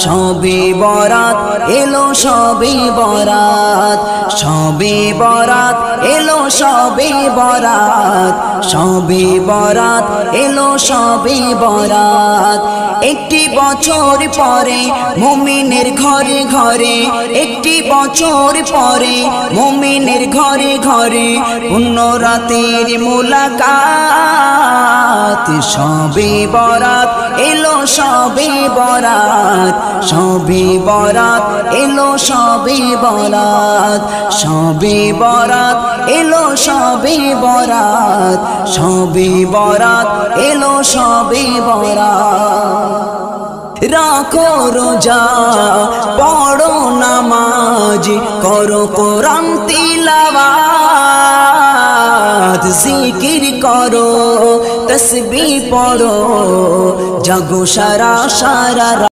শবে বরাত এলো শবে বরাত, শবে বরাত এলো শবে বরাত, শবে বরাত এলো শবে বরাত। একটি বছর পরে মুমিনের ঘরে ঘরে, একটি বছর পরে মুমিনের ঘরে ঘরে পুণ্য রাতের মুলাকাত। শবে বরাত এলো শবে বরাত, শবে বরাত এলো শবে বরাত, শবে বরাত এলো শবে বরাত, শবে বরাত এলো শবে বরাত। রাখো রোজা পড়ো নামাজ করো কোরআন তিলাওয়াত, জিকির করো তসবিহ পড়ো জাগো সারা সারা।